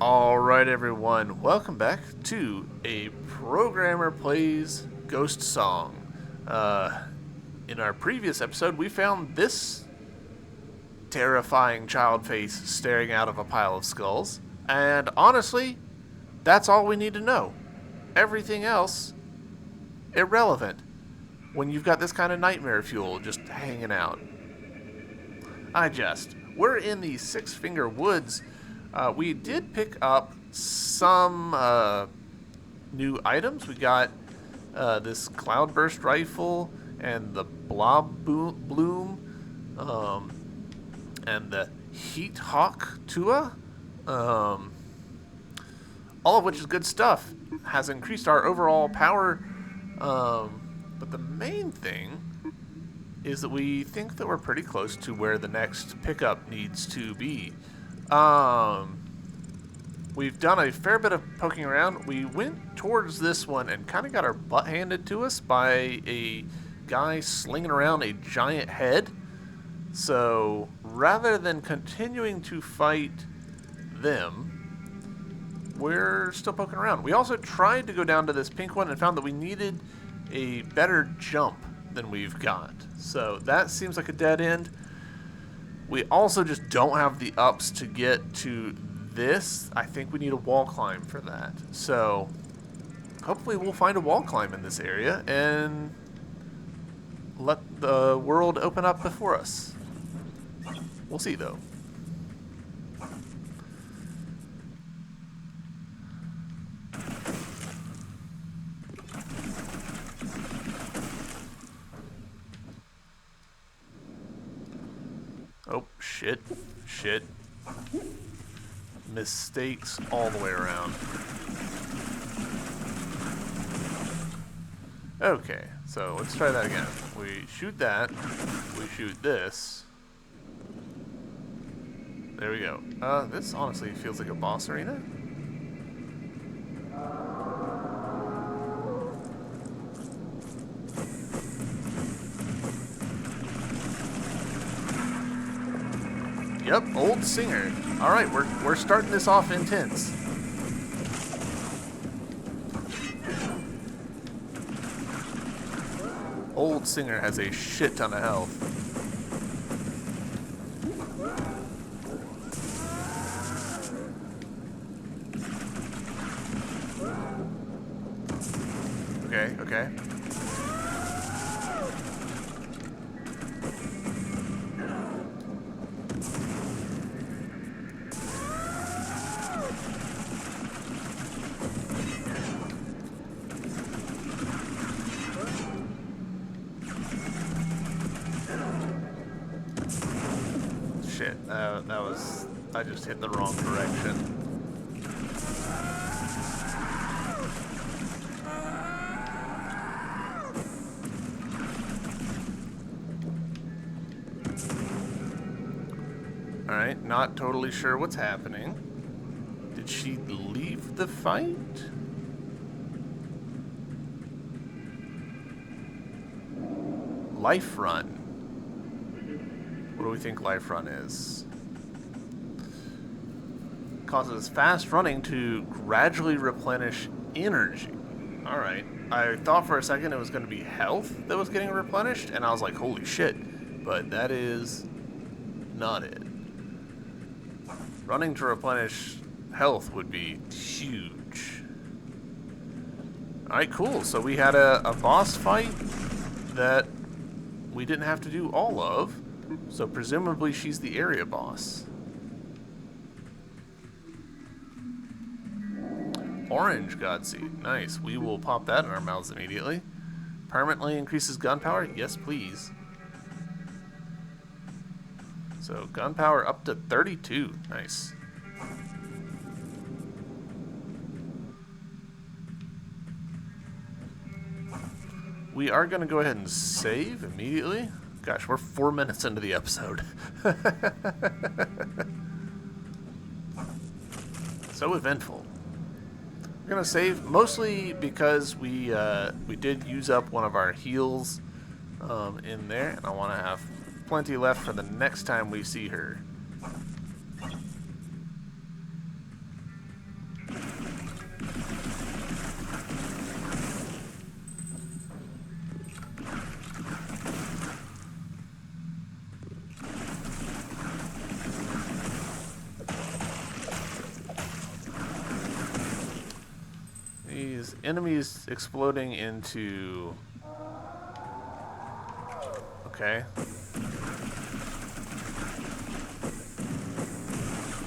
Alright, everyone, welcome back to A Programmer Plays Ghost Song. In our previous episode, we found this terrifying child face staring out of a pile of skulls, and honestly, that's all we need to know. Everything else, irrelevant when you've got this kind of nightmare fuel just hanging out. We're in the Six Finger Woods. We did pick up some new items. We got this Cloudburst rifle and the Blob Bloom and the Heat Hawk Tua, all of which is good stuff. Has increased our overall power, but the main thing is that we think that we're pretty close to where the next pickup needs to be. We've done a fair bit of poking around. We went towards this one and kind of got our butt handed to us by a guy slinging around a giant head. So rather than continuing to fight them, we're still poking around. We also tried to go down to this pink one and found that we needed a better jump than we've got. So that seems like a dead end. We also just don't have the ups to get to this. I think we need a wall climb for that. So hopefully we'll find a wall climb in this area and let the world open up before us. We'll see though. Oh, shit. Mistakes all the way around. Okay, so let's try that again. We shoot that. We shoot this. There we go. This honestly feels like a boss arena. Yep, Old Singer. All right, we're starting this off intense. Old Singer has a shit ton of health. Okay. Shit, I just hit the wrong direction. Alright, not totally sure what's happening. Did she leave the fight? Life Run. What do we think Life Run is? Causes fast running to gradually replenish energy. Alright. I thought for a second it was going to be health that was getting replenished, and I was like, holy shit. But that is not it. Running to replenish health would be huge. Alright, cool. So we had a boss fight that we didn't have to do all of. So presumably she's the area boss. Orange Godseed. Nice. We will pop that in our mouths immediately. Permanently increases gun power? Yes, please. So gun power up to 32. Nice. We are going to go ahead and save immediately. Gosh, we're 4 minutes into the episode. So eventful. We're going to save mostly because we did use up one of our heals in there, and I want to have plenty left for the next time we see her. is enemies exploding into... Okay.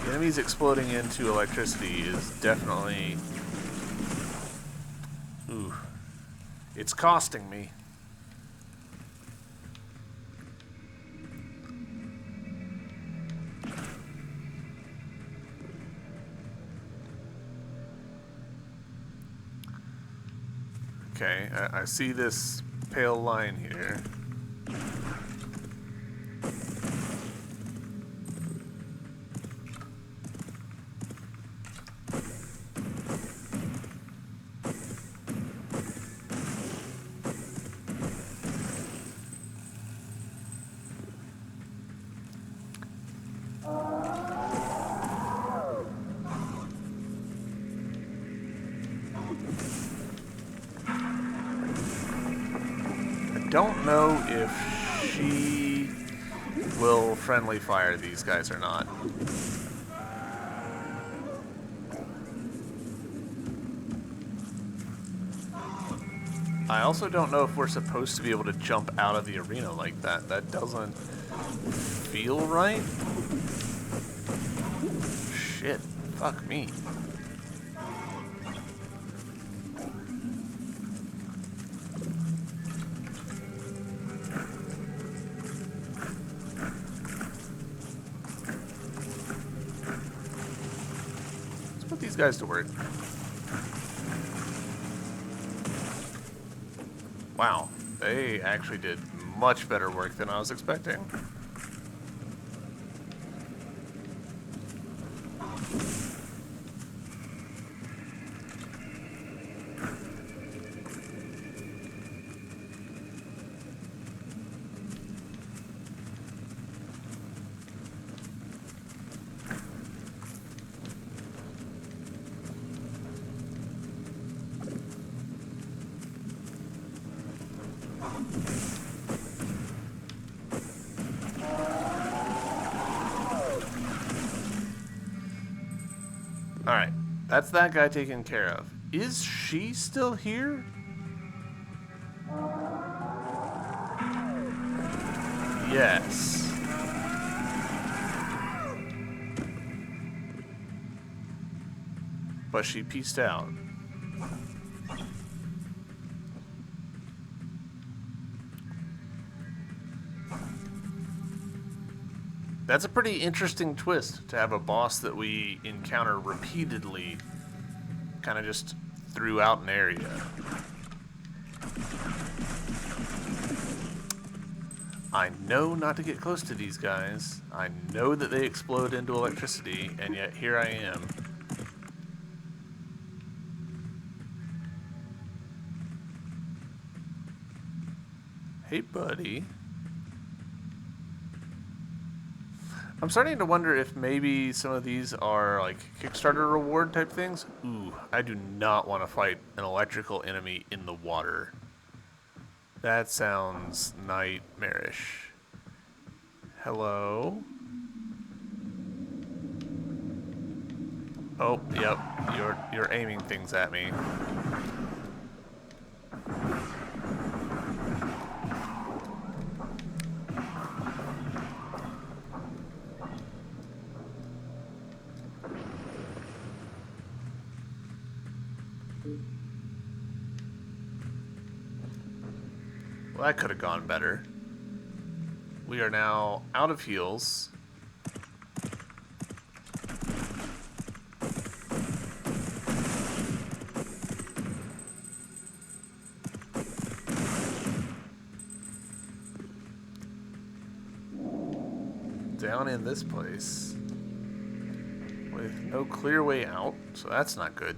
The enemies exploding into electricity is definitely... Ooh. It's costing me. Okay, I see this pale line here. Don't know if she will friendly fire these guys or not. I also don't know if we're supposed to be able to jump out of the arena like that. That doesn't feel right. Shit. Fuck me. These guys to work. Wow, they actually did much better work than I was expecting. Alright, that's that guy taken care of. Is she still here? Yes. But she pieced out. That's a pretty interesting twist, to have a boss that we encounter repeatedly kind of just throughout an area. I know not to get close to these guys. I know that they explode into electricity, and yet here I am. Hey, buddy. I'm starting to wonder if maybe some of these are like Kickstarter reward type things. Ooh, I do not want to fight an electrical enemy in the water. That sounds nightmarish. Hello? Oh, yep. You're aiming things at me. Well, that could have gone better. We are now out of heals. Down in this place with no clear way out, so that's not good.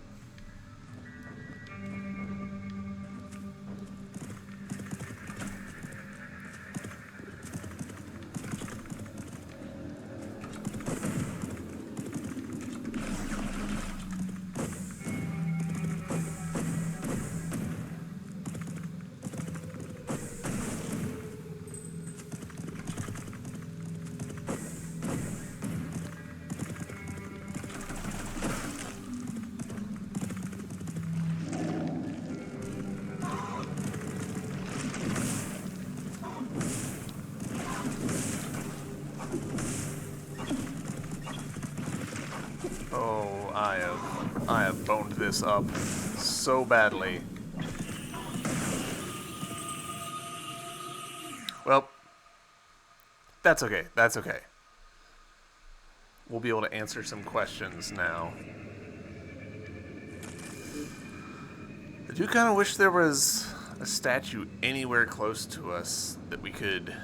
Oh, I have boned this up so badly. Well, that's okay. That's okay. We'll be able to answer some questions now. I do kind of wish there was a statue anywhere close to us that we could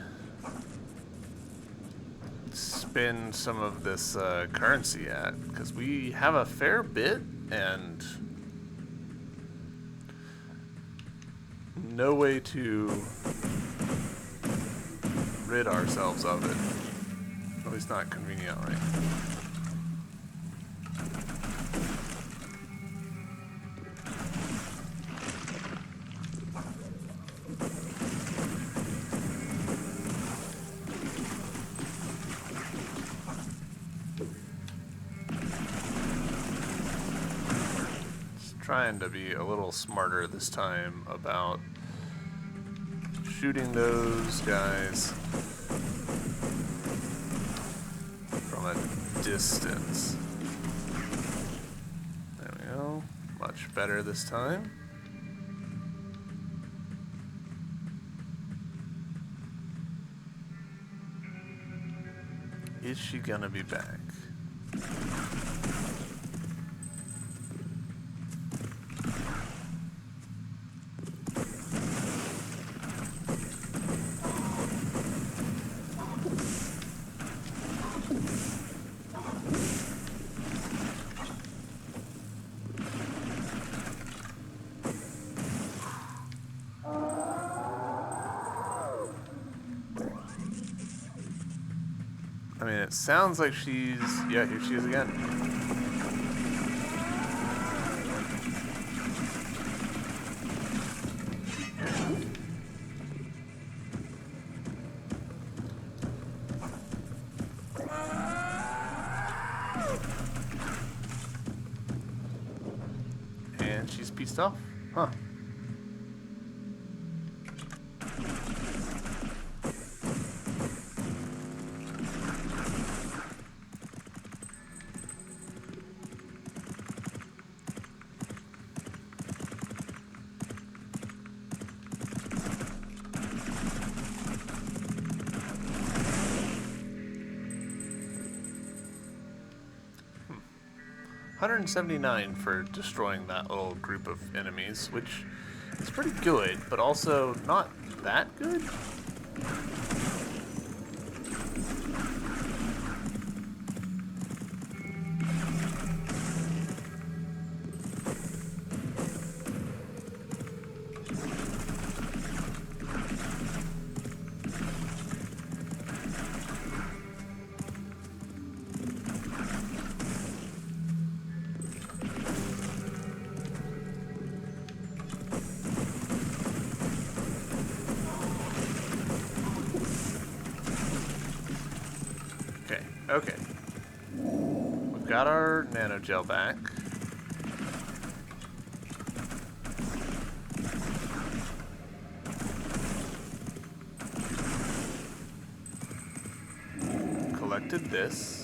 spend some of this currency at, because we have a fair bit and no way to rid ourselves of it. At least not conveniently. Trying to be a little smarter this time about shooting those guys from a distance. There we go. Much better this time. Is she gonna be back? I mean, it sounds like she's... Yeah, here she is again. And she's pieced off. Huh. $179 for destroying that little group of enemies, which is pretty good, but also not that good. Okay. We've got our nanogel back. Collected this.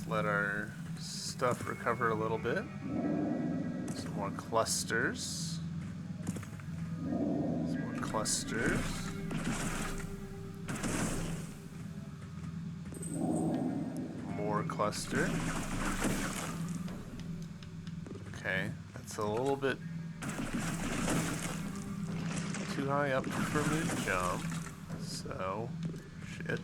Let our stuff recover a little bit. Some more clusters. Some more clusters. More cluster. Okay, that's a little bit too high up for me to jump. So, shit.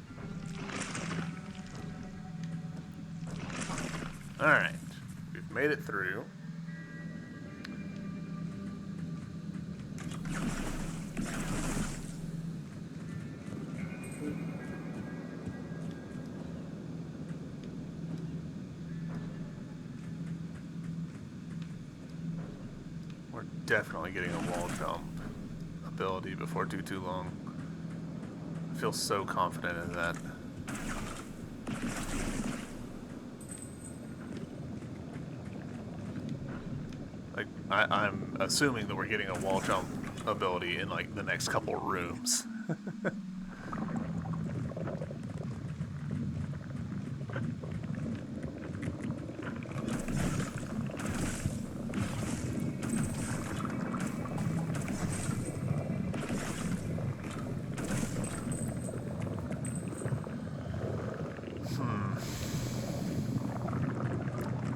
Alright, we've made it through. definitely getting a wall jump ability before too long. I feel so confident in that. Like, I'm assuming that we're getting a wall jump ability in like the next couple rooms.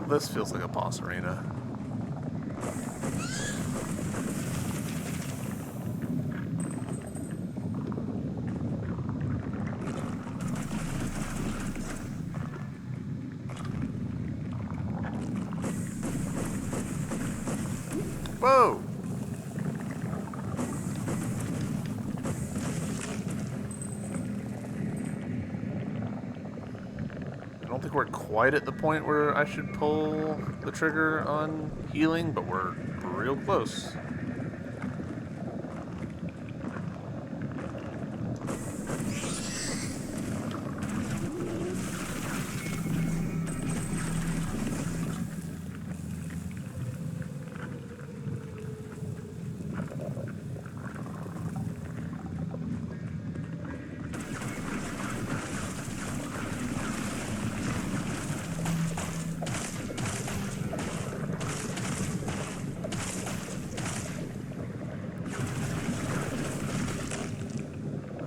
This feels like a boss arena. Whoa! I don't think we're quite at the point where I should pull the trigger on healing, but we're real close.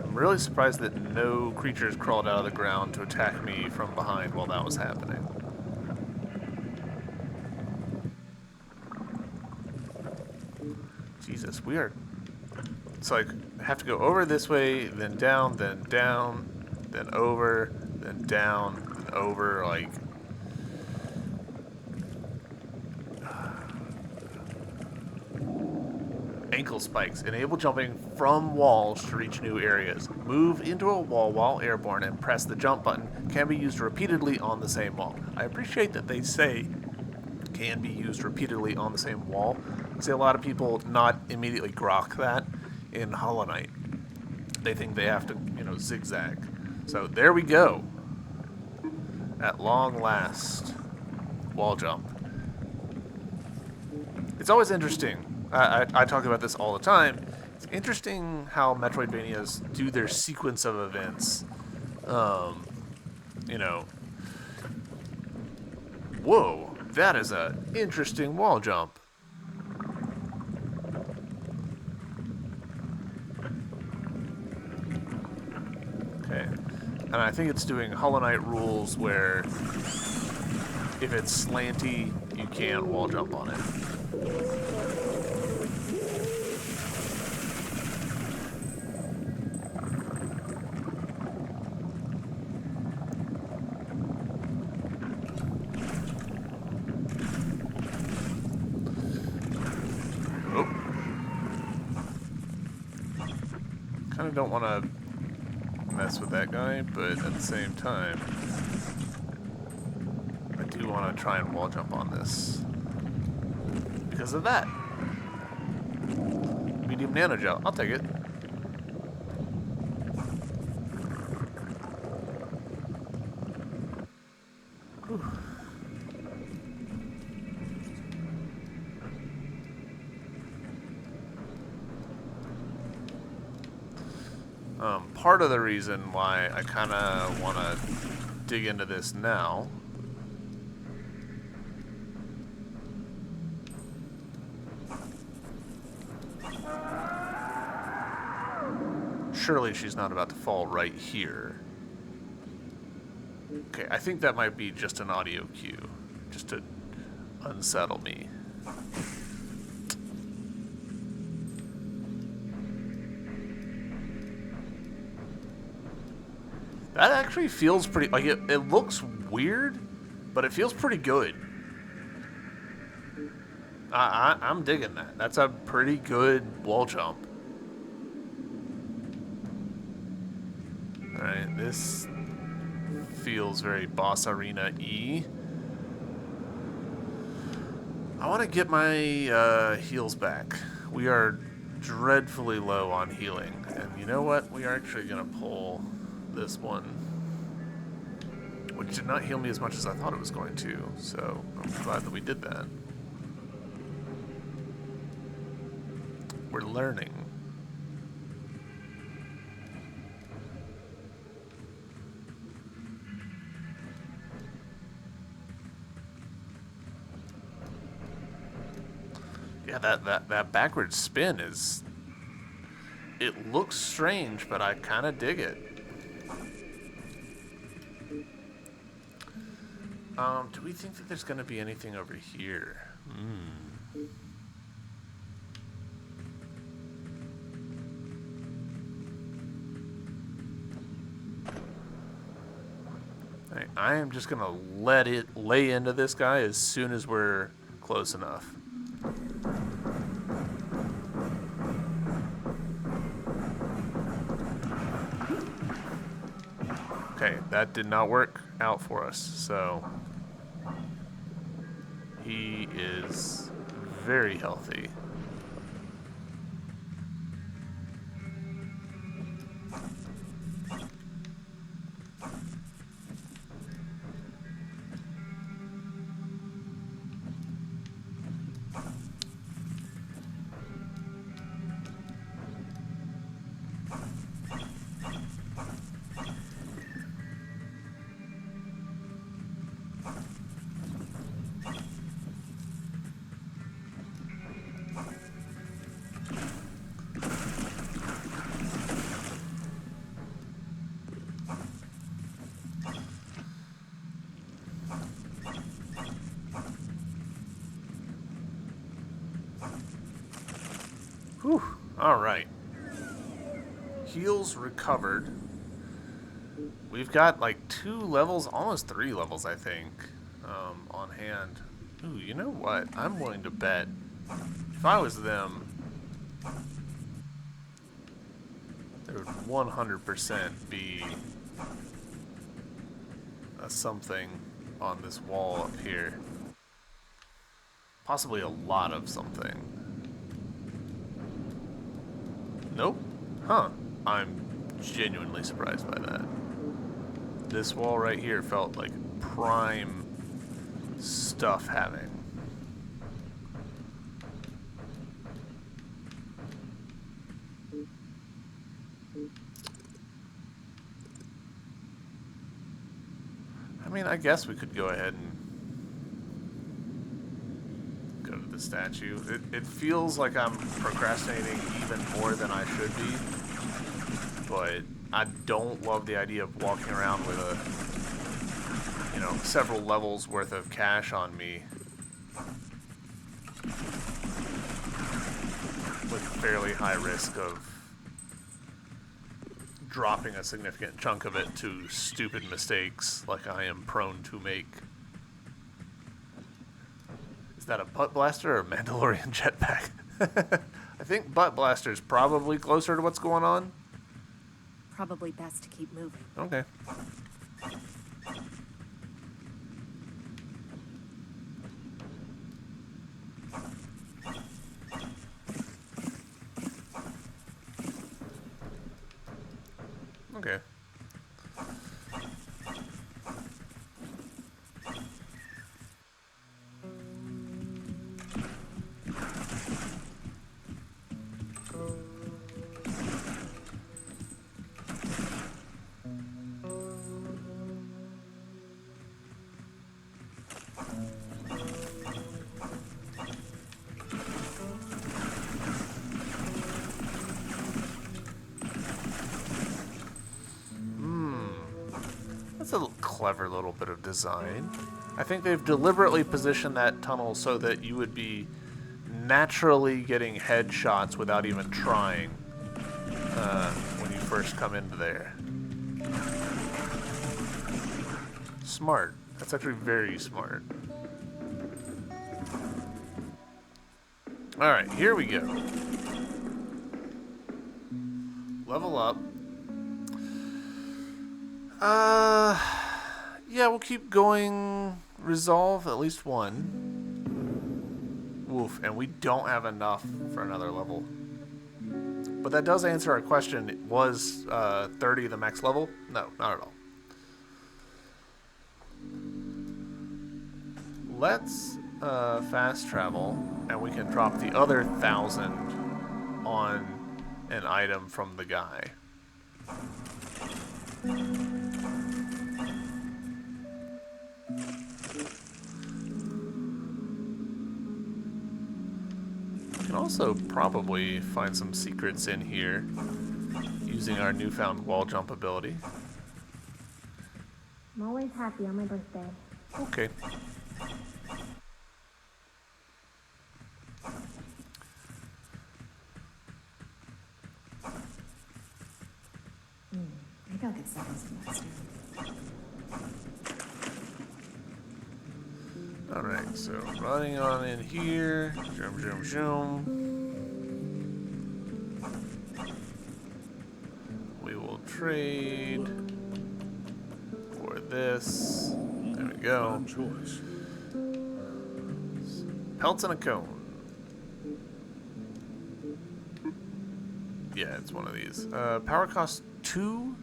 I'm really surprised that no creatures crawled out of the ground to attack me from behind while that was happening. Jesus, we are... So I have to go over this way, then down, then over, then down, then over, like... Ankle spikes. Enable jumping from walls to reach new areas. Move into a wall while airborne and press the jump button. Can be used repeatedly on the same wall. I appreciate that they say can be used repeatedly on the same wall. I see a lot of people not immediately grok that in Hollow Knight. They think they have to, zigzag. So there we go. At long last. Wall jump. It's always interesting. I talk about this all the time. It's interesting how Metroidvanias do their sequence of events. Whoa, that is an interesting wall jump. Okay, and I think it's doing Hollow Knight rules where if it's slanty, you can't wall jump on it. Kind of don't want to mess with that guy, but at the same time, I do want to try and wall jump on this because of that. Medium nano gel, I'll take it. Whew. Part of the reason why I kind of want to dig into this now surely she's not about to fall right here. Okay, I think that might be just an audio cue, just to unsettle me. That actually feels pretty, like, it looks weird, but it feels pretty good. I'm digging that. That's a pretty good wall jump. Alright, this feels very Boss Arena-y. I want to get my heals back. We are dreadfully low on healing. And you know what? We are actually going to pull this one, which did not heal me as much as I thought it was going to. So I'm glad that we did that. We're learning. Yeah, that backward spin is... It looks strange, but I kind of dig it. Do we think that there's going to be anything over here? I am just going to let it lay into this guy as soon as we're close enough. Okay, that did not work out for us, so he is very healthy. Whew. All right. Heals recovered. We've got like 2 levels, almost 3 levels, I think, on hand. Ooh, you know what? I'm willing to bet if I was them, there would 100% be a something on this wall up here. Possibly a lot of something. Nope. Huh. I'm genuinely surprised by that. This wall right here felt like prime stuff having. I mean, I guess we could go ahead and go to the statue. It feels like I'm procrastinating even more than I should be, but I don't love the idea of walking around with several levels worth of cash on me with fairly high risk of dropping a significant chunk of it to stupid mistakes like I am prone to make. Is that a butt blaster or a Mandalorian jetpack? I think butt blaster is probably closer to what's going on. Probably best to keep moving. Okay. Okay. That's a clever little bit of design. I think they've deliberately positioned that tunnel so that you would be naturally getting headshots without even trying when you first come into there. Smart. That's actually very smart. Alright, here we go. Level up. Yeah, we'll keep going. Resolve at least one. Woof, and we don't have enough for another level. But that does answer our question. Was 30 the max level? No, not at all. Let's fast travel, and we can drop the other 1,000 on an item from the guy. We can also probably find some secrets in here using our newfound wall jump ability. I'm always happy on my birthday. Okay. Maybe I'll get some next time. Alright, so running on in here. Zoom, zoom, zoom. We will trade for this. There we go. Choice. Pelts and a cone. Yeah, it's one of these. Power cost 2.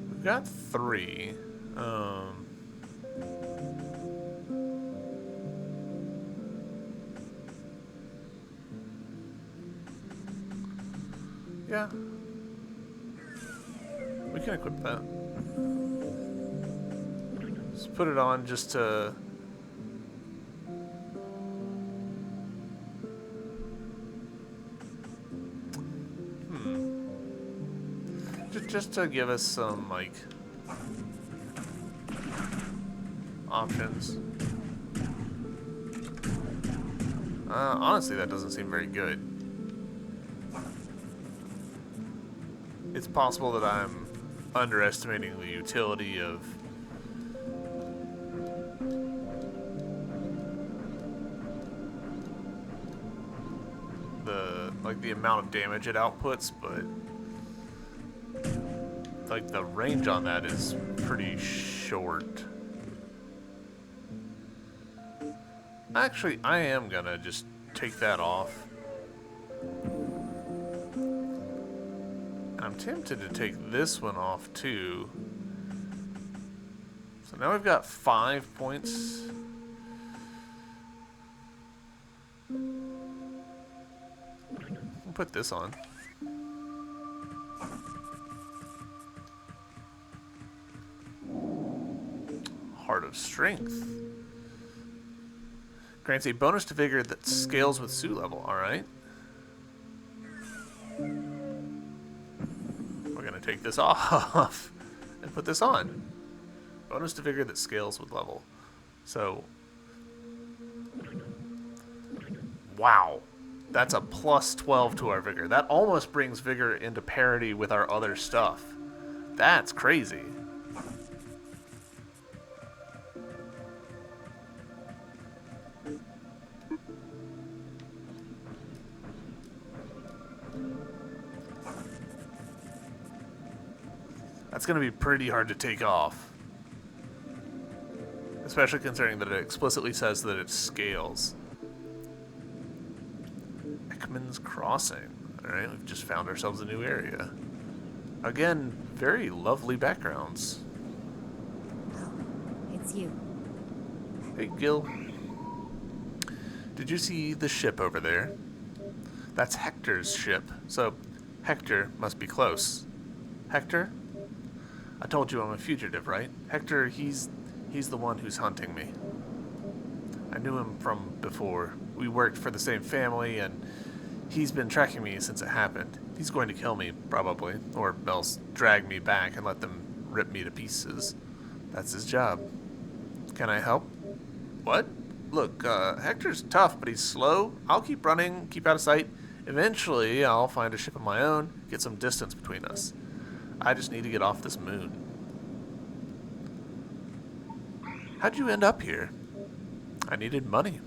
We've got 3. Yeah. We can equip that. Let's put it on just to... Just to give us some, like, options. Honestly, that doesn't seem very good. It's possible that I'm underestimating the utility of the amount of damage it outputs, but like the range on that is pretty short. Actually, I am gonna just take that off. I'm tempted to take this one off too. So now we've got 5 points. We'll put this on. Heart of Strength. Grants a bonus to vigor that scales with suit level. Alright. We're going to take this off and put this on. Bonus to vigor that scales with level. So, wow. That's a plus 12 to our vigor. That almost brings vigor into parity with our other stuff. That's crazy. That's going to be pretty hard to take off. Especially considering that it explicitly says that it scales. Ekman's Crossing. Alright, we've just found ourselves a new area. Again, very lovely backgrounds. It's you. Hey, Gil. Did you see the ship over there? That's Hector's ship. So, Hector must be close. Hector? I told you I'm a fugitive, right? Hector, he's the one who's hunting me. I knew him from before. We worked for the same family, and he's been tracking me since it happened. He's going to kill me, probably, or else drag me back and let them rip me to pieces. That's his job. Can I help? What? Look, Hector's tough, but he's slow. I'll keep running, keep out of sight. Eventually, I'll find a ship of my own, get some distance between us. I just need to get off this moon. How'd you end up here? I needed money.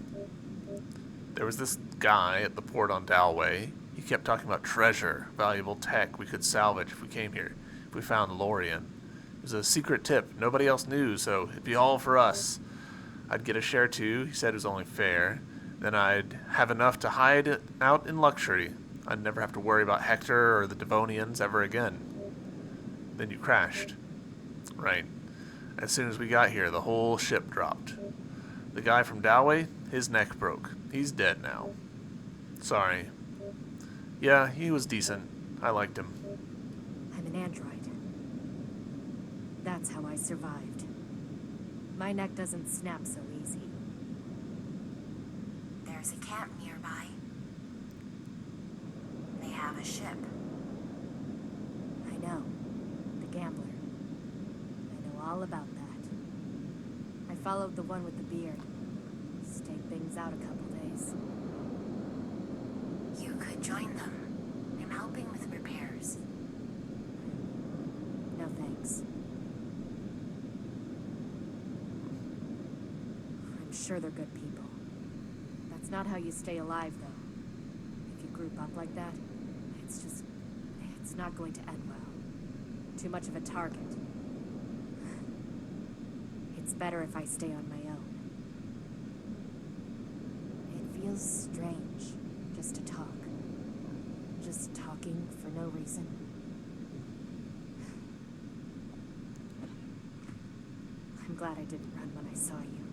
There was this guy at the port on Dalway. He kept talking about treasure, valuable tech we could salvage if we came here, if we found Lorien. It was a secret tip. Nobody else knew, so it'd be all for us. I'd get a share too. He said it was only fair. Then I'd have enough to hide it out in luxury. I'd never have to worry about Hector or the Devonians ever again. Then you crashed. Right. As soon as we got here, the whole ship dropped. The guy from Dalway, his neck broke. He's dead now. Sorry. Yeah, he was decent. I liked him. I'm an android. That's how I survived. My neck doesn't snap so easy. There's a camp nearby. They have a ship. I know. The gambler. I know all about that. I followed the one with the beard. Staked things out a couple days. You could join them. I'm helping with repairs. No thanks. I'm sure they're good people. That's not how you stay alive, though. If you group up like that, it's not going to end well. Too much of a target. It's better if I stay on my own. It feels strange, just to talk. Just talking for no reason. I'm glad I didn't run when I saw you.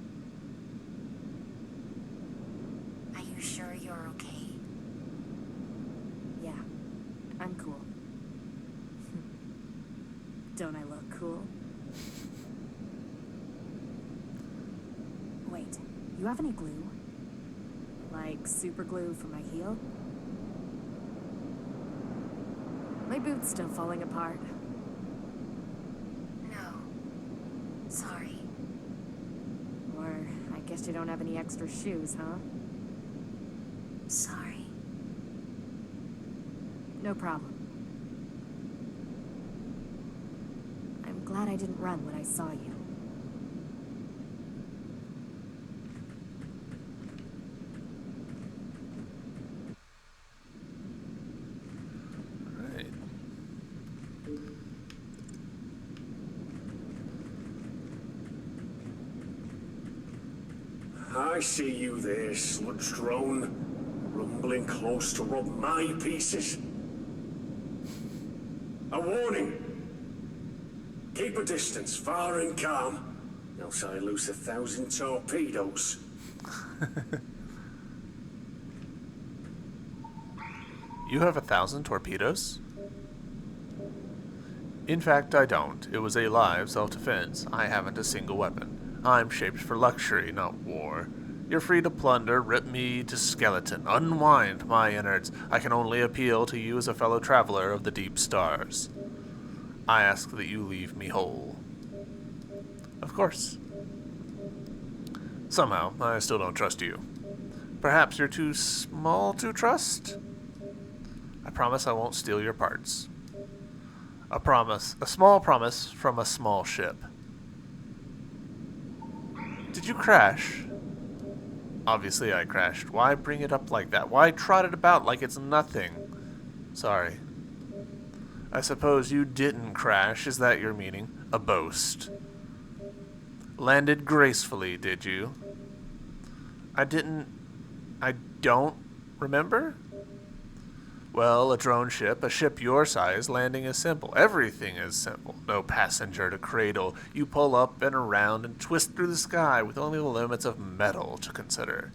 Are you sure you're okay? Yeah, I'm cool. Don't I look cool? Wait, you have any glue? Like super glue for my heel? My boot's still falling apart. No. Sorry. Or I guess you don't have any extra shoes, huh? Sorry. No problem. I'm glad I didn't run when I saw you. Right. I see you there, sludge drone, rumbling close to rub my pieces. A warning! Keep a distance, far and calm, else I loose 1,000 torpedoes. You have 1,000 torpedoes? In fact, I don't. It was a live self-defense. I haven't a single weapon. I'm shaped for luxury, not war. You're free to plunder, rip me to skeleton, unwind my innards. I can only appeal to you as a fellow traveler of the deep stars. I ask that you leave me whole. Of course. Somehow, I still don't trust you. Perhaps you're too small to trust? I promise I won't steal your parts. A promise. A small promise from a small ship. Did you crash? Obviously I crashed. Why bring it up like that? Why trot it about like it's nothing? Sorry. I suppose you didn't crash. Is that your meaning? A boast. Landed gracefully, did you? I don't remember? Well, a drone ship, a ship your size, landing is simple. Everything is simple. No passenger to cradle. You pull up and around and twist through the sky with only the limits of metal to consider.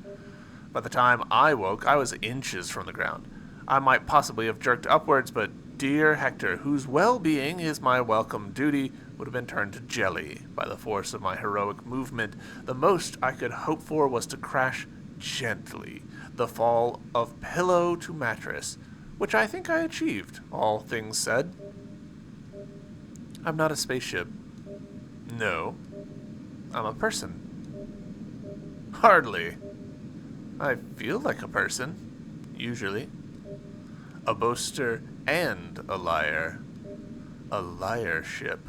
By the time I woke, I was inches from the ground. I might possibly have jerked upwards, but dear Hector, whose well-being is my welcome duty, would have been turned to jelly by the force of my heroic movement. The most I could hope for was to crash gently, the fall of pillow to mattress, which I think I achieved, all things said. I'm not a spaceship. No. I'm a person. Hardly. I feel like a person, usually. A boaster and a liar. A liar ship.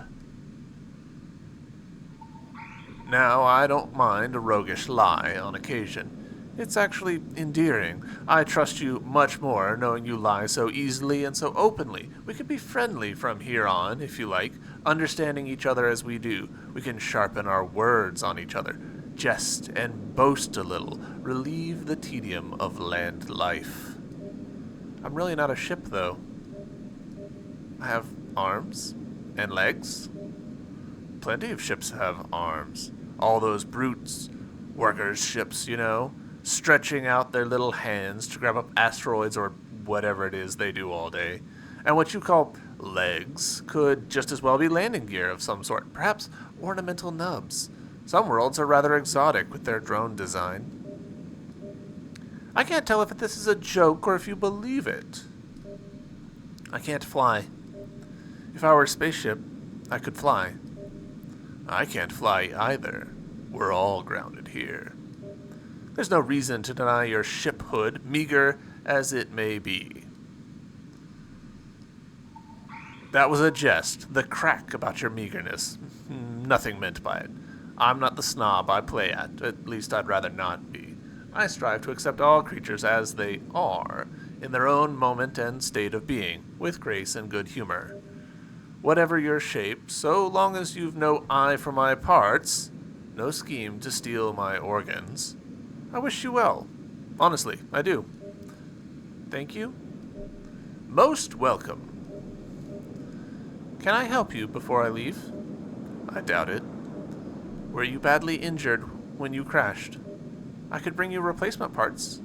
Now, I don't mind a roguish lie on occasion. It's actually endearing. I trust you much more, knowing you lie so easily and so openly. We could be friendly from here on, if you like, Understanding each other as we do, we can sharpen our words on each other, jest and boast a little, relieve the tedium of land life. I'm really not a ship, though. I have arms and legs. Plenty of ships have arms. All those brutes, workers' ships, you know, stretching out their little hands to grab up asteroids or whatever it is they do all day. And what you call legs could just as well be landing gear of some sort, perhaps ornamental nubs. Some worlds are rather exotic with their drone design. I can't tell if this is a joke or if you believe it. I can't fly. If I were a spaceship, I could fly. I can't fly either. We're all grounded here. There's no reason to deny your shiphood, meager as it may be. That was a jest, the crack about your meagerness. Nothing meant by it. I'm not the snob I play at least I'd rather not be. I strive to accept all creatures as they are, in their own moment and state of being, with grace and good humor. Whatever your shape, so long as you've no eye for my parts, no scheme to steal my organs, I wish you well. Honestly, I do. Thank you. Most welcome. Can I help you before I leave? I doubt it. Were you badly injured when you crashed? I could bring you replacement parts.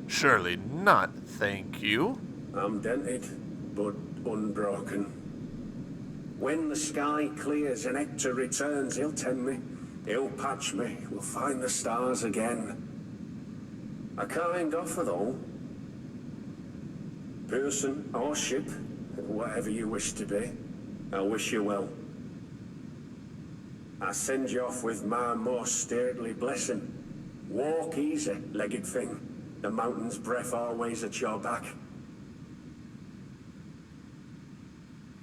Surely not, thank you. I'm dented, but unbroken. When the sky clears and Hector returns, he'll tend me. He'll patch me. We'll find the stars again. A kind offer, though. Person or ship, whatever you wish to be, I wish you well. I send you off with my most stately blessing. Walk easy, legged thing. The mountain's breath always at your back.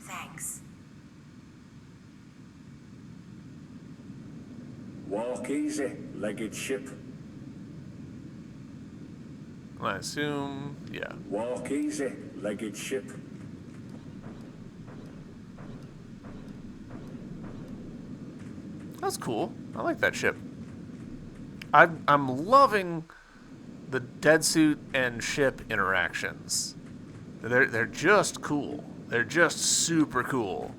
Thanks. Walk easy, legged ship. I assume, yeah. Walk easy, legged ship. That's cool. I like that ship. I'm loving the dead suit and ship interactions. They're just cool. They're just super cool.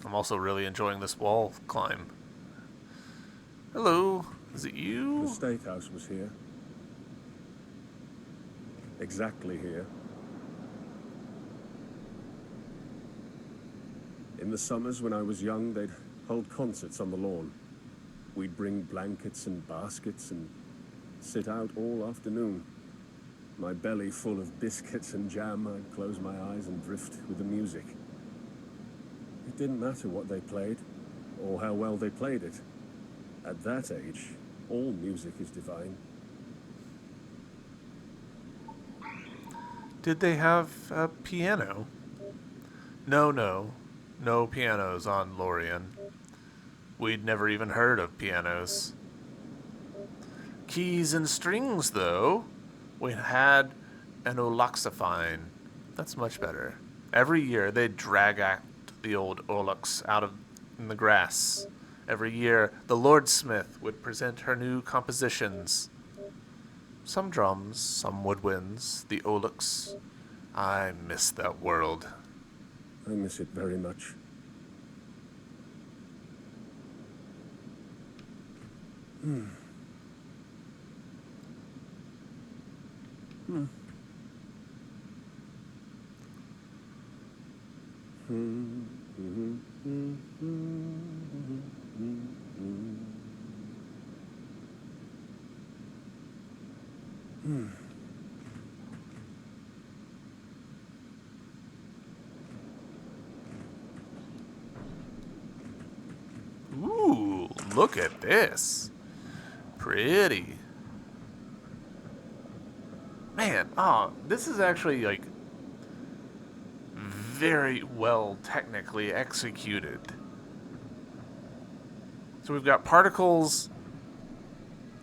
I'm also really enjoying this wall climb. Hello, is it you? The steakhouse was here. Exactly here. In the summers when I was young, they'd hold concerts on the lawn. We'd bring blankets and baskets and sit out all afternoon. My belly full of biscuits and jam, I'd close my eyes and drift with the music. It didn't matter what they played, or how well they played it. At that age, all music is divine. Did they have a piano? No pianos on Lorien. We'd never even heard of pianos. Keys and strings, though. We had an Olaxophine. That's much better. Every year, they'd drag out the old Olux out of in the grass. Every year, the Lordsmith would present her new compositions. Some drums, some woodwinds, the Olux. I miss that world. I miss it very much. Ooh, look at this. Pretty. Man, this is actually, like, very well technically executed. So we've got particles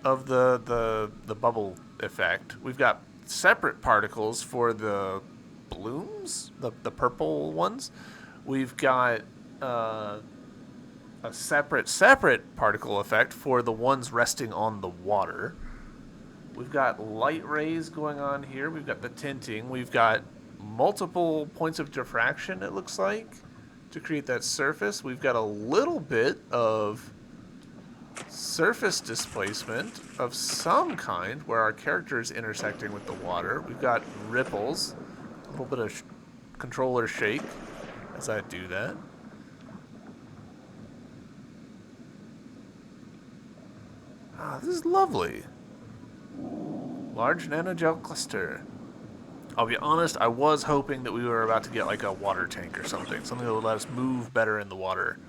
of the bubble effect. We've got separate particles for the blooms, the purple ones. We've got a separate particle effect for the ones resting on the water. We've got light rays going on here. We've got the tinting. We've got multiple points of diffraction, it looks like, to create that surface. We've got a little bit of surface displacement of some kind where our character is intersecting with the water. We've got ripples, a little bit of controller shake as I do that. Ah, this is lovely. Large nanogel cluster. I'll be honest, I was hoping that we were about to get like a water tank or something that would let us move better in the water.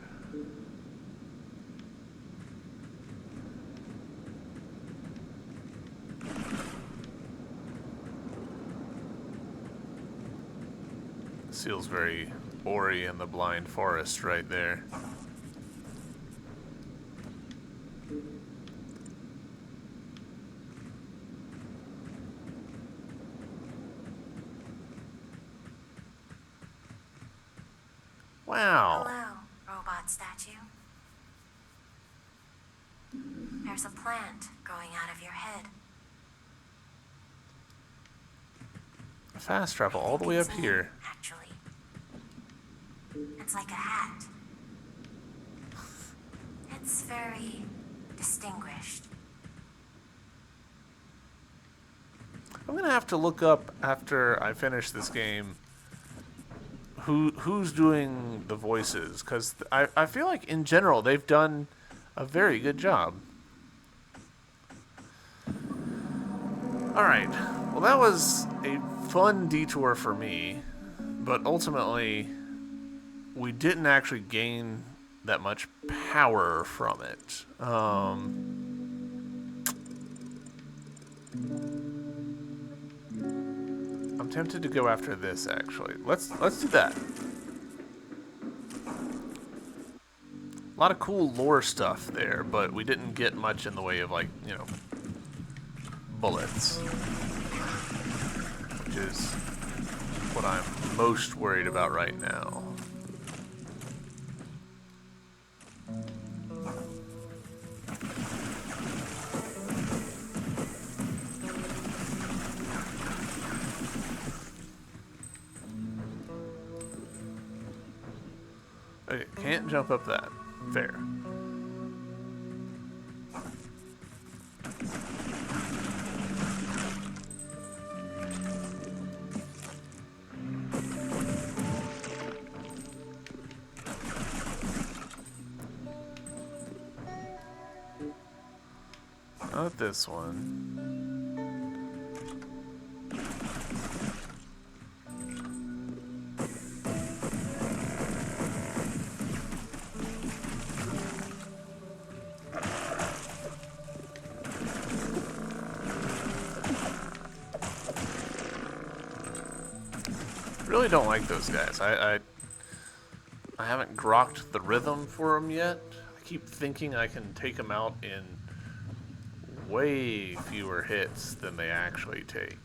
This feels very Ori and the Blind Forest right there. Wow. Hello, robot statue. There's a plant growing out of your head. Fast travel all the way up It's me, here. actually. It's like a hat. It's very distinguished. I'm gonna have to look up after I finish this game who's doing the voices, because I feel like in general they've done a very good job. Alright, well that was a fun detour for me, but ultimately we didn't actually gain that much power from it. I'm tempted to go after this actually. Let's do that. A lot of cool lore stuff there, but we didn't get much in the way of, like, you know, bullets. Which is what I'm most worried about right now. Okay, can't jump up that. Fair. Not this one. Really don't like those guys. I haven't grokked the rhythm for them yet. I keep thinking I can take them out in way fewer hits than they actually take.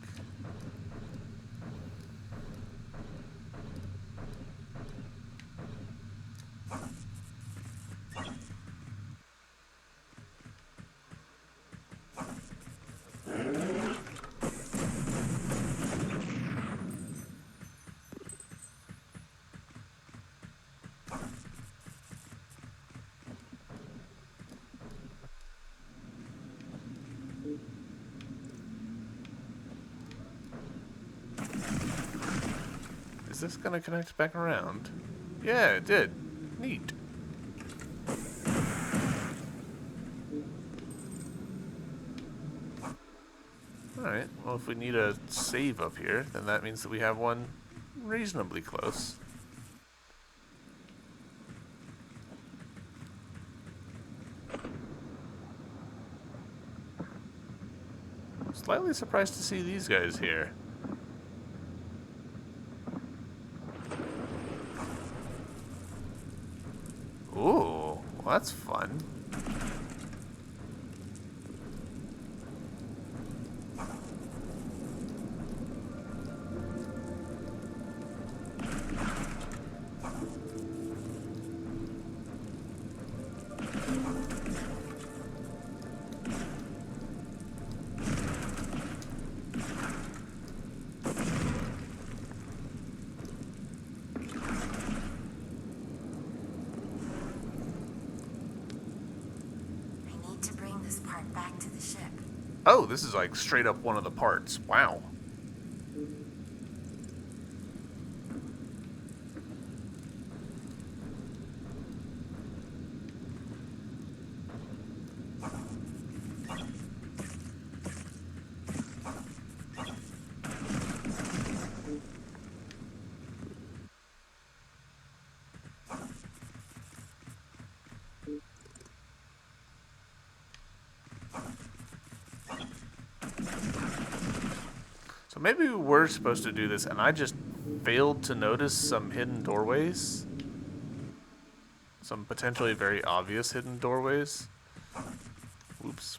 Is this gonna connect back around? Yeah, it did. Neat. Alright, well if we need a save up here, then that means that we have one reasonably close. Slightly surprised to see these guys here. Ooh, well that's fun. Oh, this is like straight up one of the parts. Wow. So maybe we were supposed to do this, and I just failed to notice some hidden doorways. Some potentially very obvious hidden doorways. Oops.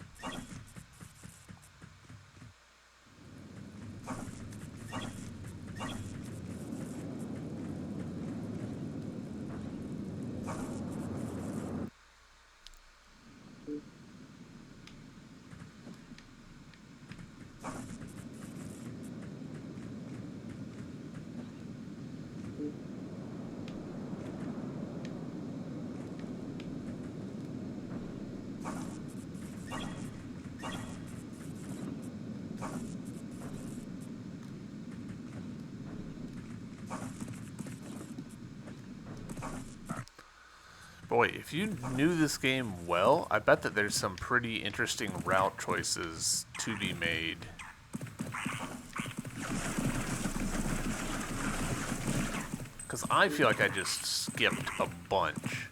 Boy, if you knew this game well, I bet that there's some pretty interesting route choices to be made. Because I feel like I just skipped a bunch.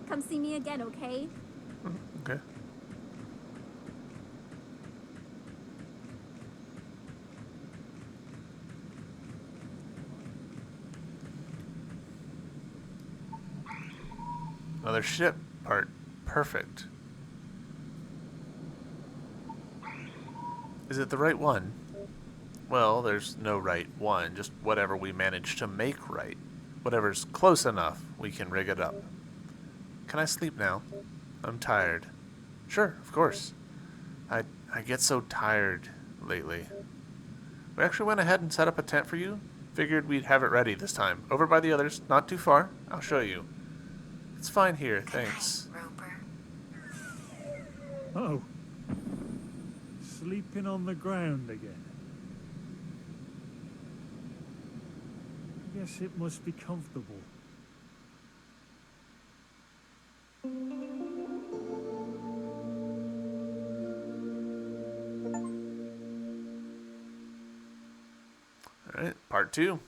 Come see me again, okay? Okay. Another ship part. Perfect. Is it the right one? Well, there's no right one, just whatever we manage to make right. Whatever's close enough, we can rig it up. Can I sleep now? I'm tired. Sure, of course. I get so tired lately. We actually went ahead and set up a tent for you. Figured we'd have it ready this time. Over by the others, not too far. I'll show you. It's fine here, thanks. Roper. Oh. Sleeping on the ground again. Guess it must be comfortable. Alright, part 2.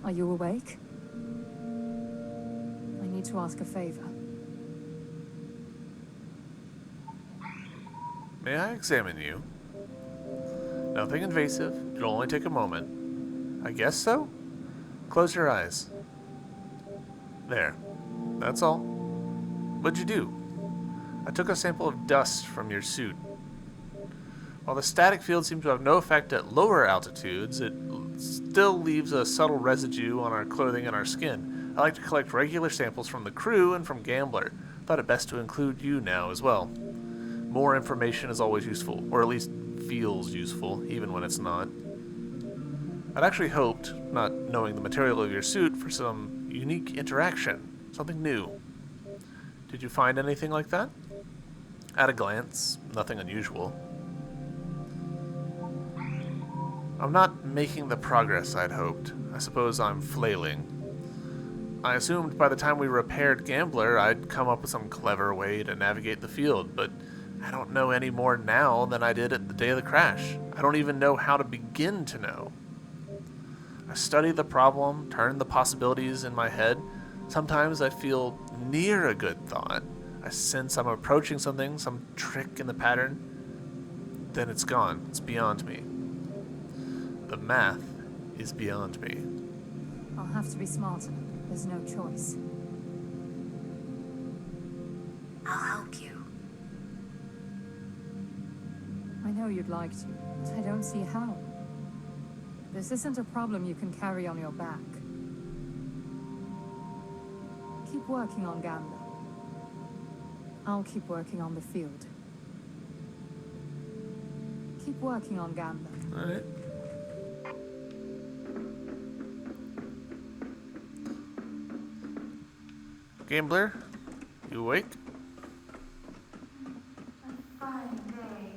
Are you awake? I need to ask a favor. May I examine you? Nothing invasive. It'll only take a moment. I guess so? Close your eyes. There. That's all. What'd you do? I took a sample of dust from your suit. While the static field seems to have no effect at lower altitudes, it still leaves a subtle residue on our clothing and our skin. I like to collect regular samples from the crew and from Gambler. Thought it best to include you now as well. More information is always useful, or at least feels useful, even when it's not. I'd actually hoped, not knowing the material of your suit, for some unique interaction, something new. Did you find anything like that? At a glance, nothing unusual. I'm not making the progress I'd hoped. I suppose I'm flailing. I assumed by the time we repaired Gambler, I'd come up with some clever way to navigate the field, but I don't know any more now than I did at the day of the crash. I don't even know how to begin to know. I study the problem, turn the possibilities in my head. Sometimes I feel near a good thought. I sense I'm approaching something, some trick in the pattern. Then it's gone. It's beyond me. The math is beyond me. I'll have to be smarter. There's no choice. know you'd like to, but I don't see how. This isn't a problem you can carry on your back. Keep working on Gambler. I'll keep working on the field. Keep working on Gambler. All right. Gambler, you awake? Fine day.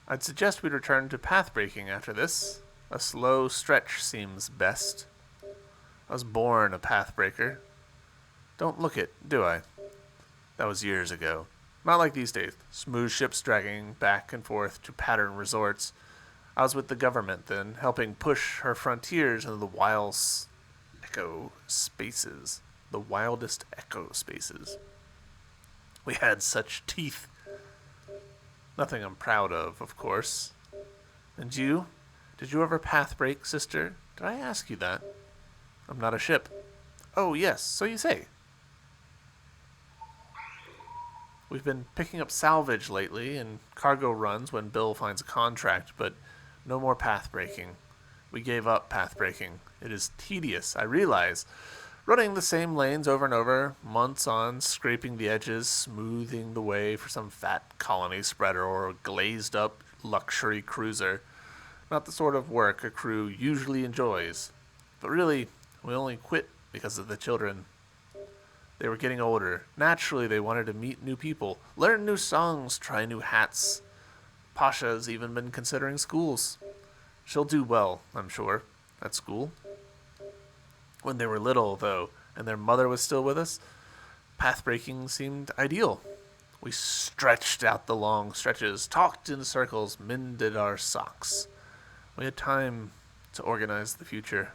I'd suggest we return to path breaking after this. A slow stretch seems best. I was born a path breaker. Don't look it, do I? That was years ago. Not like these days. Smooth ships dragging back and forth to pattern resorts. I was with the government then, helping push her frontiers into the wild echo spaces. The wildest echo spaces. We had such teeth. Nothing I'm proud of course. And you? Did you ever path break, sister? Did I ask you that? I'm not a ship. Oh, yes, so you say. We've been picking up salvage lately and cargo runs when Bill finds a contract, but no more path breaking. We gave up path breaking. It is tedious, I realize. Running the same lanes over and over, months on, scraping the edges, smoothing the way for some fat colony spreader or a glazed up luxury cruiser. Not the sort of work a crew usually enjoys. But really, we only quit because of the children. They were getting older. Naturally, they wanted to meet new people, learn new songs, try new hats. Pasha's even been considering schools. She'll do well, I'm sure, at school. When they were little, though, and their mother was still with us, path breaking seemed ideal. We stretched out the long stretches, talked in circles, mended our socks. We had time to organize the future.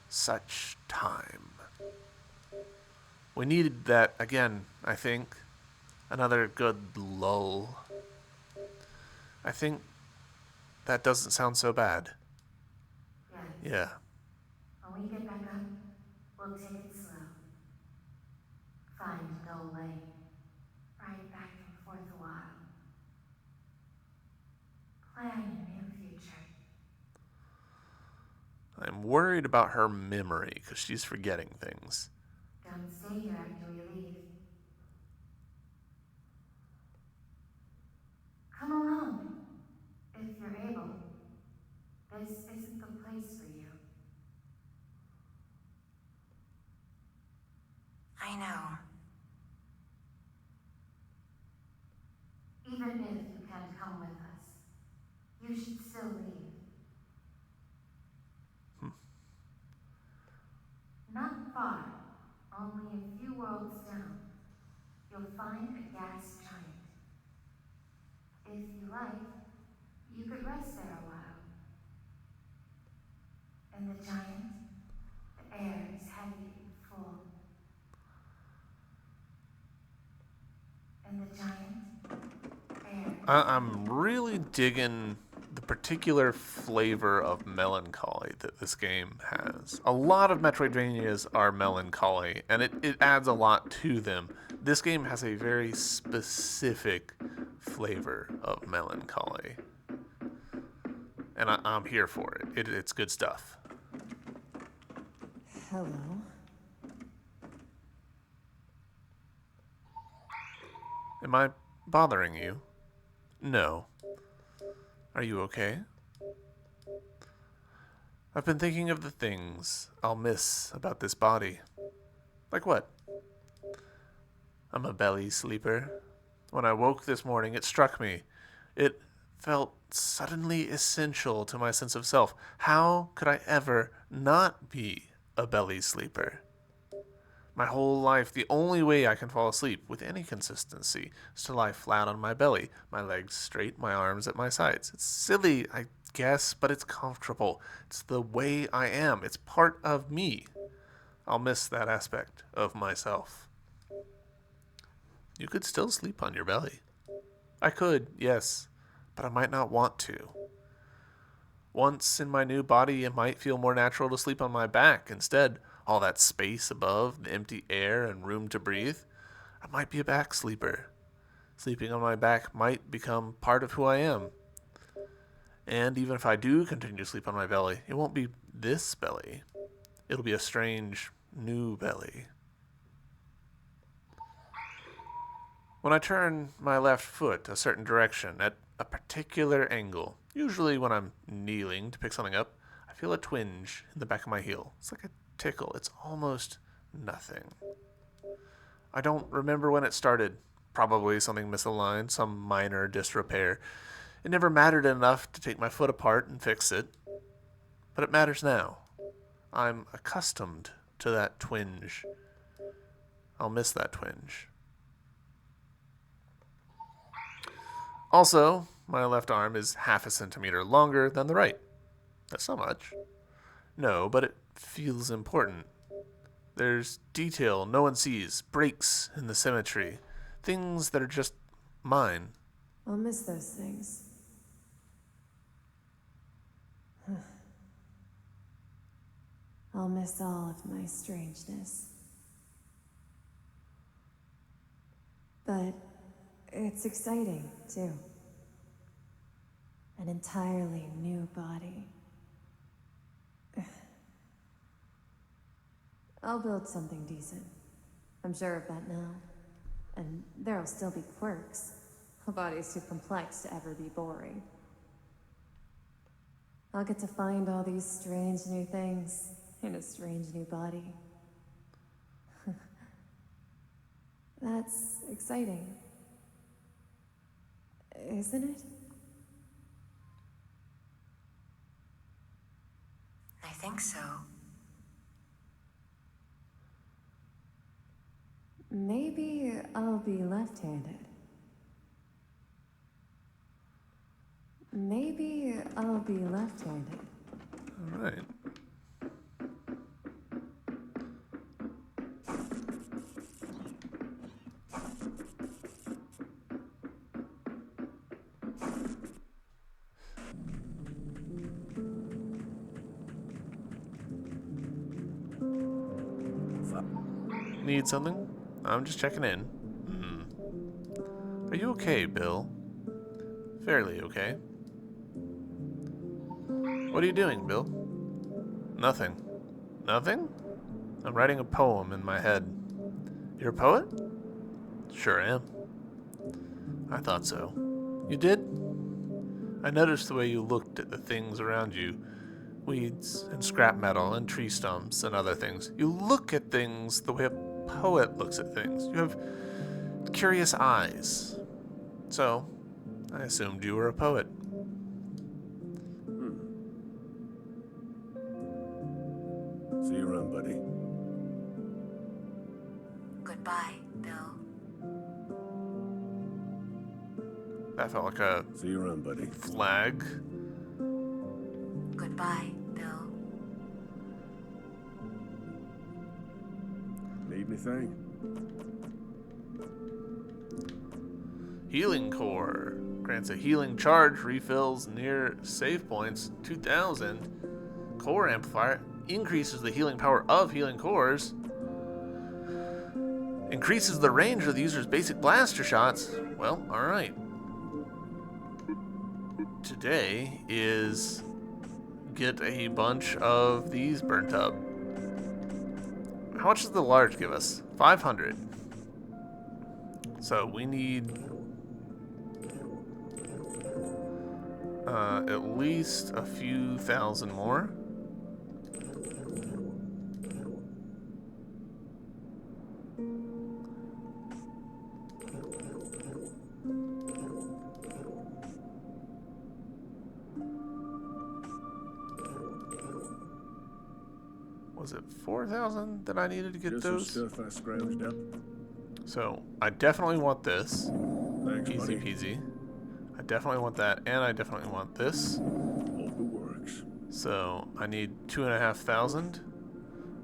Such time. We needed that again, I think. Another good lull. I think that doesn't sound so bad. Yes. Yeah. When we get back up, we'll take it slow. Find Dull Lane. Ride back and forth a while. Plan your new future. I'm worried about her memory because she's forgetting things. Don't stay here after we leave. Come along, if you're able. This isn't the place for you. I know. Even if you can't come with us, you should still leave. Not far, only a few worlds down, you'll find a gas giant. If you like, you could rest there a while. And the giant, the air is heavy and full. And the giant, air. I'm really digging the particular flavor of melancholy that this game has. A lot of Metroidvanias are melancholy, and it adds a lot to them. This game has a very specific flavor of melancholy. And I'm here for it. It's good stuff. Hello. Am I bothering you? No. Are you okay? I've been thinking of the things I'll miss about this body. Like what? I'm a belly sleeper. When I woke this morning, it struck me. It felt suddenly essential to my sense of self. How could I ever not be a belly sleeper? My whole life, the only way I can fall asleep with any consistency is to lie flat on my belly, my legs straight, my arms at my sides. It's silly, I guess, but it's comfortable. It's the way I am. It's part of me. I'll miss that aspect of myself. You could still sleep on your belly. I could, yes, but I might not want to. Once in my new body, it might feel more natural to sleep on my back instead. All that space above, the empty air and room to breathe. I might be a back sleeper. Sleeping on my back might become part of who I am. And even if I do continue to sleep on my belly, it won't be this belly. It'll be a strange, new belly. When I turn my left foot a certain direction at a particular angle, usually when I'm kneeling to pick something up, I feel a twinge in the back of my heel. It's like a tickle. It's almost nothing. I don't remember when it started. Probably something misaligned, some minor disrepair. It never mattered enough to take my foot apart and fix it. But it matters now. I'm accustomed to that twinge. I'll miss that twinge. Also, my left arm is half a centimeter longer than the right. That's not much. No, but it feels important. There's detail no one sees, breaks in the symmetry, things that are just mine. I'll miss those things. I'll miss all of my strangeness. But it's exciting, too. An entirely new body. I'll build something decent. I'm sure of that now. And there'll still be quirks. A body's too complex to ever be boring. I'll get to find all these strange new things in a strange new body. That's exciting. Isn't it? I think so. Maybe I'll be left-handed. Maybe I'll be left-handed. All right. Need something? I'm just checking in. Are you okay, Bill? Fairly okay. What are you doing, Bill? Nothing. Nothing? I'm writing a poem in my head. You're a poet? Sure am. I thought so. You did? I noticed the way you looked at the things around you. Weeds and scrap metal and tree stumps and other things. You look at things the way a poet looks at things. You have curious eyes. So, I assumed you were a poet. See you around, buddy. Goodbye, Bill. That felt like a See you around, buddy. flag. Goodbye, Bill. Need anything? Healing Core. Grants a healing charge, refills near save points 2000. Core Amplifier increases the healing power of healing cores. Increases the range of the user's basic blaster shots. Well, alright. Today is get a bunch of these burnt up. How much does the large give us? 500. So we need at least a few thousand more. Was it 4,000 that I needed to get Just those? some stuff I scrounged up. So I definitely want this. Thanks, Easy buddy. peasy. I definitely want that, and I definitely want this. Hope it works. So I need 2,500.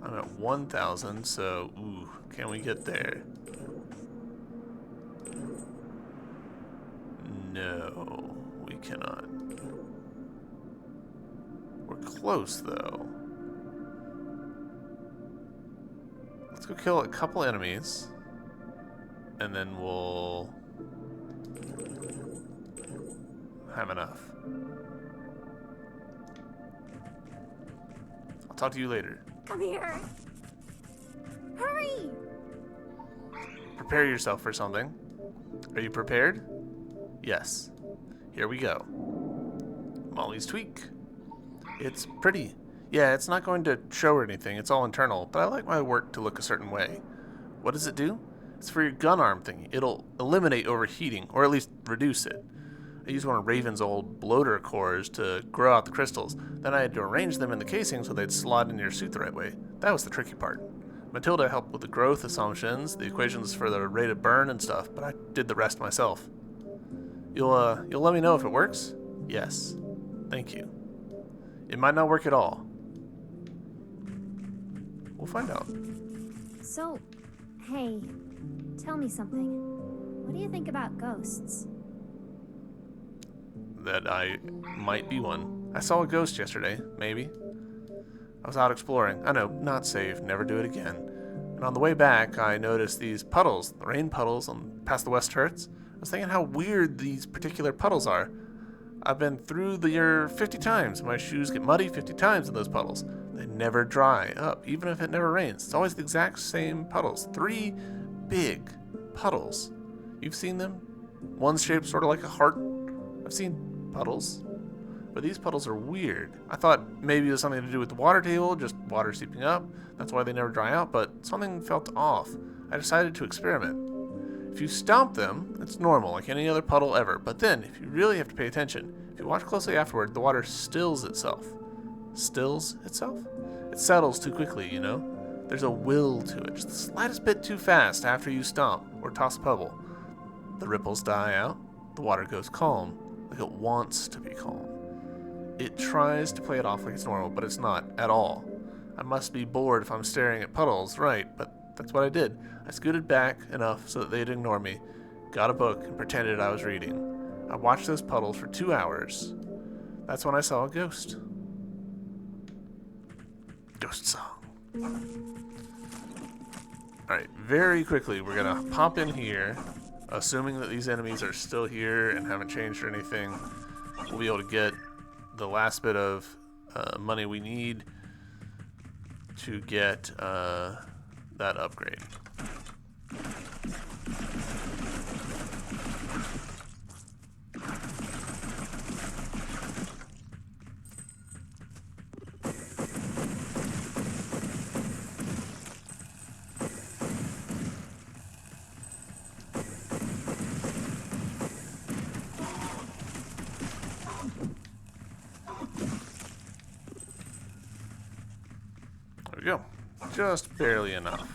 I'm at 1,000, so ooh, can we get there? No, we cannot. We're close though. Let's go kill a couple enemies, and then we'll have enough. I'll talk to you later. Come here. Hurry! Prepare yourself for something. Are you prepared? Yes. Here we go. Molly's tweak. It's pretty. Yeah, it's not going to show or anything. It's all internal, but I like my work to look a certain way. What does it do? It's for your gun arm thingy. It'll eliminate overheating, or at least reduce it. I used one of Raven's old bloater cores to grow out the crystals. Then I had to arrange them in the casing so they'd slot into your suit the right way. That was the tricky part. Matilda helped with the growth assumptions, the equations for the rate of burn and stuff, but I did the rest myself. You'll let me know if it works? Yes. Thank you. It might not work at all. We'll find out. So, hey, tell me something. What do you think about ghosts? That I might be one. I saw a ghost yesterday, maybe. I was out exploring. I know, not safe, never do it again. And on the way back, I noticed these puddles, the rain puddles past the west turrets. I was thinking how weird these particular puddles are. I've been through the year 50 times. My shoes get muddy 50 times in those puddles. They never dry up, even if it never rains. It's always the exact same puddles. 3 big puddles. You've seen them? One's shaped sort of like a heart. I've seen puddles. But these puddles are weird. I thought maybe it was something to do with the water table, just water seeping up. That's why they never dry out, but something felt off. I decided to experiment. If you stomp them, it's normal, like any other puddle ever. But then, if you really have to pay attention, if you watch closely afterward, the water stills itself. Stills itself? It settles too quickly, you know? There's a will to it, just the slightest bit too fast after you stomp or toss a pebble. The ripples die out, the water goes calm, like it wants to be calm. It tries to play it off like it's normal, but it's not at all. I must be bored if I'm staring at puddles, right, but that's what I did. I scooted back enough so that they'd ignore me, got a book, and pretended I was reading. I watched those puddles for 2 hours. That's when I saw a ghost. Ghost song. Alright, very quickly, we're gonna pop in here, assuming that these enemies are still here and haven't changed or anything. We'll be able to get the last bit of money we need to get that upgrade. There we go. Just barely enough.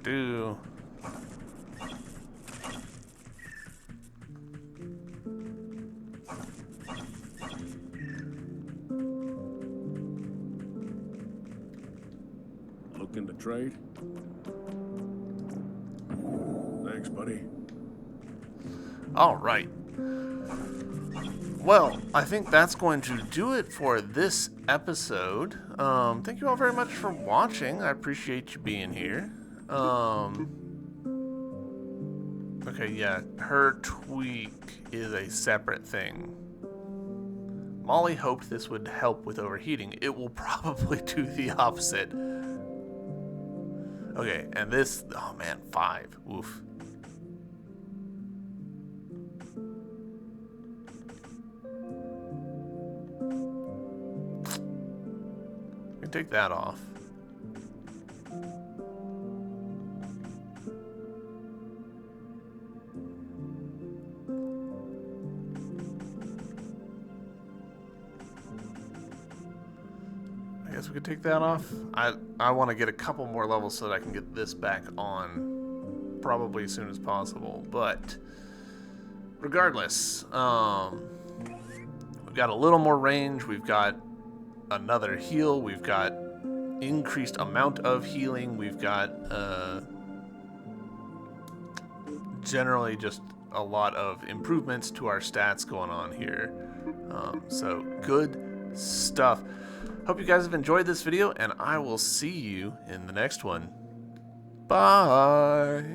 Do. Looking to trade? Thanks, buddy. All right. Well, I think that's going to do it for this episode. Thank you all very much for watching. I appreciate you being here. Okay, yeah, her tweak is a separate thing. Molly hoped this would help with overheating. It will probably do the opposite. Okay, and this, oh man, 5. Oof. We can take that off. I guess we could take that off. I want to get a couple more levels so that I can get this back on probably as soon as possible. But regardless, we've got a little more range. We've got another heal. We've got increased amount of healing. We've got generally just a lot of improvements to our stats going on here. So good stuff. Hope you guys have enjoyed this video, and I will see you in the next one. Bye!